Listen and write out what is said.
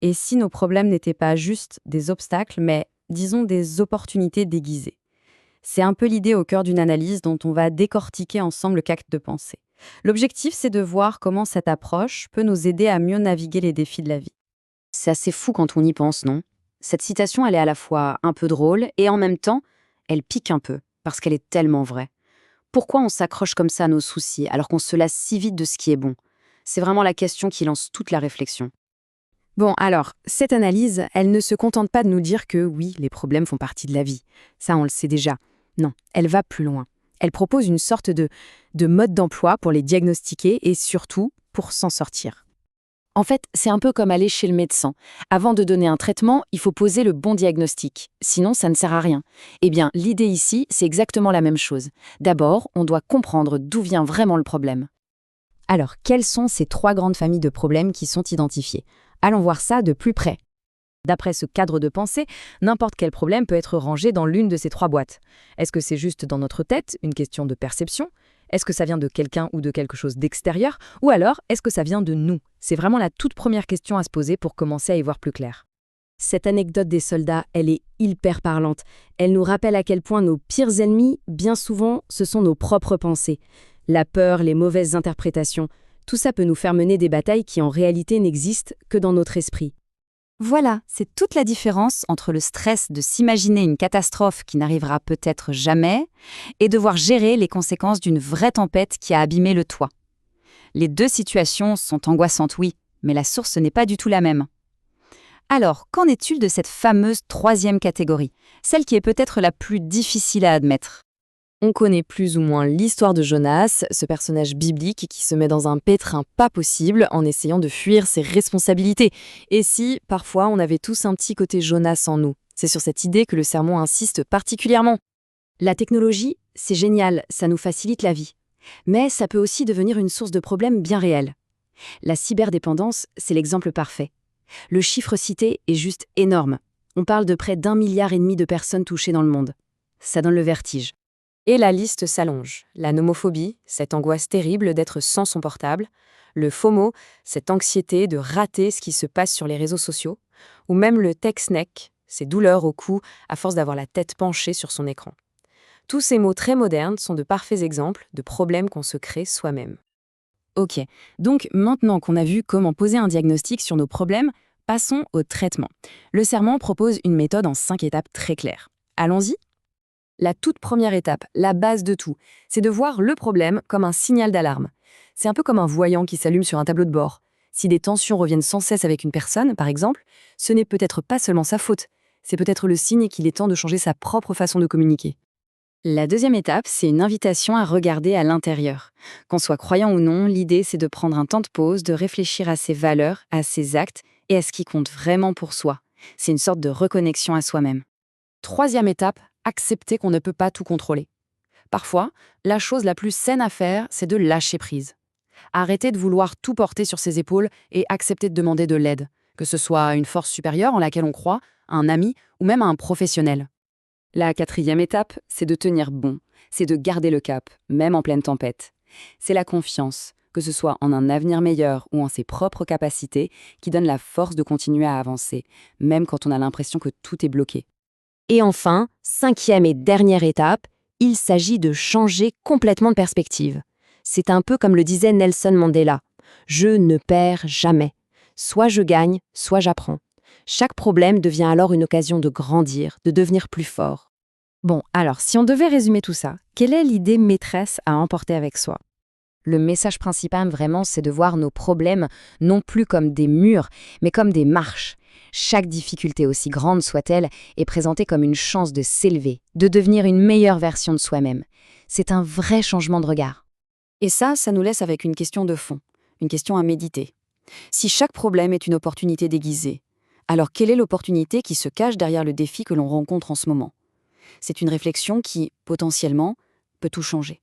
Et si nos problèmes n'étaient pas juste des obstacles, mais disons des opportunités déguisées? C'est un peu l'idée au cœur d'une analyse dont on va décortiquer ensemble le acte de pensée. L'objectif, c'est de voir comment cette approche peut nous aider à mieux naviguer les défis de la vie. C'est assez fou quand on y pense, non? Cette citation, elle est à la fois un peu drôle et en même temps, elle pique un peu, parce qu'elle est tellement vraie. Pourquoi on s'accroche comme ça à nos soucis alors qu'on se lasse si vite de ce qui est bon? C'est vraiment la question qui lance toute la réflexion. Bon, alors, cette analyse, elle ne se contente pas de nous dire que oui, les problèmes font partie de la vie. Ça, on le sait déjà. Non, elle va plus loin. Elle propose une sorte de mode d'emploi pour les diagnostiquer et surtout pour s'en sortir. En fait, c'est un peu comme aller chez le médecin. Avant de donner un traitement, il faut poser le bon diagnostic. Sinon, ça ne sert à rien. Eh bien, l'idée ici, c'est exactement la même chose. D'abord, on doit comprendre d'où vient vraiment le problème. Alors, quelles sont ces trois grandes familles de problèmes qui sont identifiées? Allons voir ça de plus près. D'après ce cadre de pensée, n'importe quel problème peut être rangé dans l'une de ces trois boîtes. Est-ce que c'est juste dans notre tête, une question de perception? Est-ce que ça vient de quelqu'un ou de quelque chose d'extérieur? Ou alors, est-ce que ça vient de nous? C'est vraiment la toute première question à se poser pour commencer à y voir plus clair. Cette anecdote des soldats, elle est hyper parlante. Elle nous rappelle à quel point nos pires ennemis, bien souvent, ce sont nos propres pensées. La peur, les mauvaises interprétations, tout ça peut nous faire mener des batailles qui en réalité n'existent que dans notre esprit. Voilà, c'est toute la différence entre le stress de s'imaginer une catastrophe qui n'arrivera peut-être jamais et devoir gérer les conséquences d'une vraie tempête qui a abîmé le toit. Les deux situations sont angoissantes, oui, mais la source n'est pas du tout la même. Alors, qu'en est-il de cette fameuse troisième catégorie, celle qui est peut-être la plus difficile à admettre? On connaît plus ou moins l'histoire de Jonas, ce personnage biblique qui se met dans un pétrin pas possible en essayant de fuir ses responsabilités. Et si, parfois, on avait tous un petit côté Jonas en nous? C'est sur cette idée que le sermon insiste particulièrement. La technologie, c'est génial, ça nous facilite la vie. Mais ça peut aussi devenir une source de problèmes bien réels. La cyberdépendance, c'est l'exemple parfait. Le chiffre cité est juste énorme. On parle de près d'1,5 milliard de personnes touchées dans le monde. Ça donne le vertige. Et la liste s'allonge. La nomophobie, cette angoisse terrible d'être sans son portable, le FOMO, cette anxiété de rater ce qui se passe sur les réseaux sociaux, ou même le tech neck, ces douleurs au cou à force d'avoir la tête penchée sur son écran. Tous ces mots très modernes sont de parfaits exemples de problèmes qu'on se crée soi-même. Ok, donc maintenant qu'on a vu comment poser un diagnostic sur nos problèmes, passons au traitement. Le serment propose une méthode en 5 étapes très claires. Allons-y. La toute première étape, la base de tout, c'est de voir le problème comme un signal d'alarme. C'est un peu comme un voyant qui s'allume sur un tableau de bord. Si des tensions reviennent sans cesse avec une personne, par exemple, ce n'est peut-être pas seulement sa faute, c'est peut-être le signe qu'il est temps de changer sa propre façon de communiquer. La deuxième étape, c'est une invitation à regarder à l'intérieur. Qu'on soit croyant ou non, l'idée c'est de prendre un temps de pause, de réfléchir à ses valeurs, à ses actes et à ce qui compte vraiment pour soi. C'est une sorte de reconnexion à soi-même. Troisième étape, accepter qu'on ne peut pas tout contrôler. Parfois, la chose la plus saine à faire, c'est de lâcher prise. Arrêter de vouloir tout porter sur ses épaules et accepter de demander de l'aide, que ce soit à une force supérieure en laquelle on croit, à un ami ou même à un professionnel. La quatrième étape, c'est de tenir bon, c'est de garder le cap, même en pleine tempête. C'est la confiance, que ce soit en un avenir meilleur ou en ses propres capacités, qui donne la force de continuer à avancer, même quand on a l'impression que tout est bloqué. Et enfin, cinquième et dernière étape, il s'agit de changer complètement de perspective. C'est un peu comme le disait Nelson Mandela. Je ne perds jamais. Soit je gagne, soit j'apprends. Chaque problème devient alors une occasion de grandir, de devenir plus fort. Bon, alors, si on devait résumer tout ça, quelle est l'idée maîtresse à emporter avec soi? Le message principal, vraiment, c'est de voir nos problèmes non plus comme des murs, mais comme des marches. Chaque difficulté, aussi grande soit-elle, est présentée comme une chance de s'élever, de devenir une meilleure version de soi-même. C'est un vrai changement de regard. Et ça nous laisse avec une question de fond, une question à méditer. Si chaque problème est une opportunité déguisée, alors quelle est l'opportunité qui se cache derrière le défi que l'on rencontre en ce moment? C'est une réflexion qui, potentiellement, peut tout changer.